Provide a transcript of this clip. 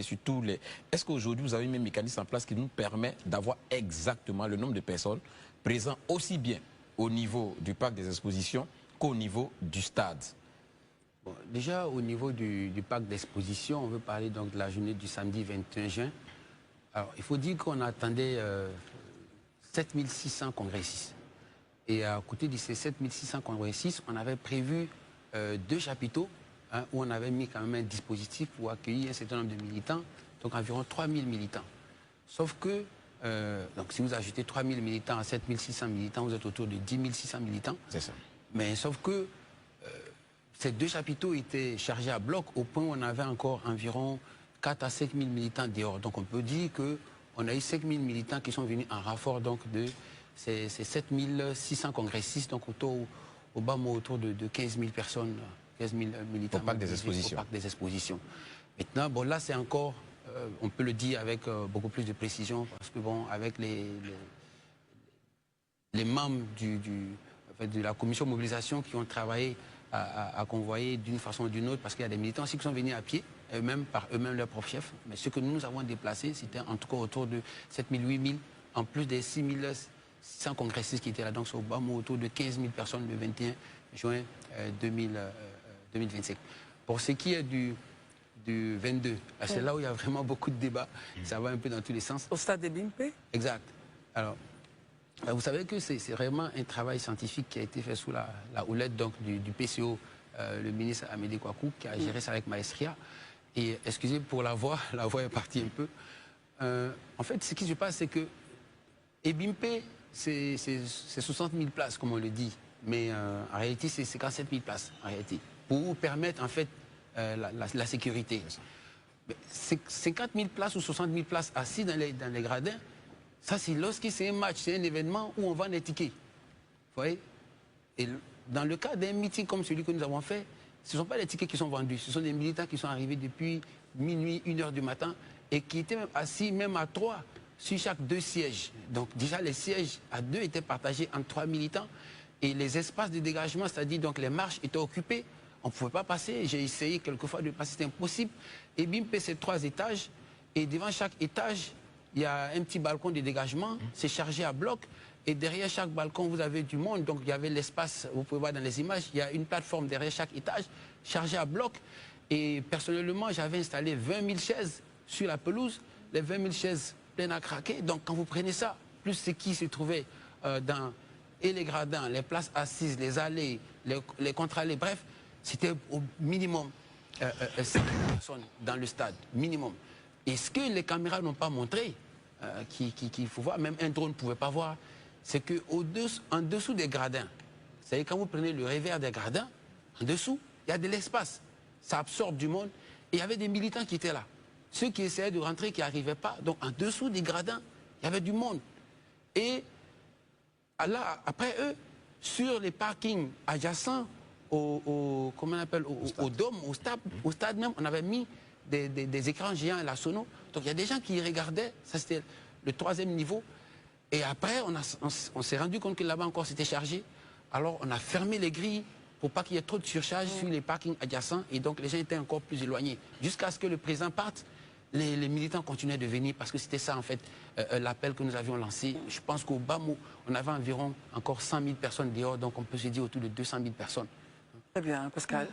sur tous les... Est-ce qu'aujourd'hui, vous avez mis un mécanisme en place qui nous permet d'avoir exactement le nombre de personnes présentes aussi bien au niveau du parc des expositions qu'au niveau du stade? Bon, déjà, au niveau du parc d'exposition, on veut parler donc de la journée du samedi 21 juin. Alors, il faut dire qu'on attendait 7600 congressistes. Et à côté de ces 7600 congressistes, on avait prévu 2 chapiteaux, hein, où on avait mis quand même un dispositif pour accueillir un certain nombre de militants, donc environ 3000 militants. Sauf que, donc si vous ajoutez 3000 militants à 7600 militants, vous êtes autour de 10 600 militants. C'est ça. Mais sauf que ces 2 chapiteaux étaient chargés à bloc au point où on avait encore environ 4 à 5 000 militants dehors. Donc on peut dire qu'on a eu 5 000 militants qui sont venus en renfort donc, de ces 7 600 congressistes, donc au bas mot autour de 15 000 personnes, 15 000 militants au parc des expositions. Au parc des expositions. Maintenant, bon, là c'est encore, on peut le dire avec beaucoup plus de précision, parce que bon, avec les membres de la commission mobilisation qui ont travaillé à convoyer d'une façon ou d'une autre, parce qu'il y a des militants aussi qui sont venus à pied, eux-mêmes par eux-mêmes leur propre chef. Mais ce que nous avons déplacé, c'était en tout cas autour de 7 000, 8 000, en plus des 6 600 congressistes qui étaient là. Donc c'est au bas mot autour de 15 000 personnes le 21 juin 2025. Pour ce qui est du 22, c'est là où il y a vraiment beaucoup de débats. Ça va un peu dans tous les sens. Au stade des BIMP? Exact. Alors, vous savez que c'est vraiment un travail scientifique qui a été fait sous la houlette donc, du PCO, le ministre Amédée Kouakou, qui a géré ça avec maestria. Et excusez pour la voix est partie un peu. En fait, ce qui se passe, c'est que EBIMP, c'est 60 000 places, comme on le dit. Mais en réalité, c'est 57 000 places, en réalité, pour permettre, en fait, la sécurité. 50 000 places ou 60 000 places assis dans les gradins, ça, c'est lorsque c'est un match, c'est un événement où on vend des tickets. Vous voyez? Et dans le cas d'un meeting comme celui que nous avons fait, ce ne sont pas des tickets qui sont vendus, ce sont des militants qui sont arrivés depuis minuit, 1 h du matin, et qui étaient même assis même à 3 sur chaque 2 sièges. Donc déjà, les sièges à 2 étaient partagés entre 3 militants, et les espaces de dégagement, c'est-à-dire donc les marches étaient occupées. On ne pouvait pas passer, j'ai essayé quelquefois de passer, c'était impossible. Et BIMP, c'est 3 étages, et devant chaque étage, il y a un petit balcon de dégagement, c'est chargé à bloc, et derrière chaque balcon, vous avez du monde, donc il y avait l'espace, vous pouvez voir dans les images, il y a une plateforme derrière chaque étage, chargée à bloc, et personnellement, j'avais installé 20 000 chaises sur la pelouse, les 20 000 chaises pleines à craquer, donc quand vous prenez ça, plus ce qui se trouvait dans les gradins, les places assises, les allées, les contre-allées, bref, c'était au minimum 5 personnes dans le stade, minimum. Et ce que les caméras n'ont pas montré, qu'il faut voir, même un drone ne pouvait pas voir, c'est qu'en dessous des gradins, c'est-à-dire quand vous prenez le revers des gradins, en dessous, il y a de l'espace. Ça absorbe du monde. Et il y avait des militants qui étaient là. Ceux qui essayaient de rentrer, qui n'arrivaient pas. Donc en dessous des gradins, il y avait du monde. Et là, après eux, sur les parkings adjacents comment on appelle, au dôme, au stade même, on avait mis des écrans géants à la sono. Donc il y a des gens qui regardaient, ça c'était le 3e niveau. Et après, on s'est rendu compte que là-bas encore c'était chargé. Alors on a fermé les grilles pour pas qu'il y ait trop de surcharge sur les parkings adjacents. Et donc les gens étaient encore plus éloignés. Jusqu'à ce que le président parte, les militants continuaient de venir parce que c'était ça en fait l'appel que nous avions lancé. Je pense qu'au bas mot, on avait environ encore 100 000 personnes dehors. Donc on peut se dire autour de 200 000 personnes. Très bien, Pascal.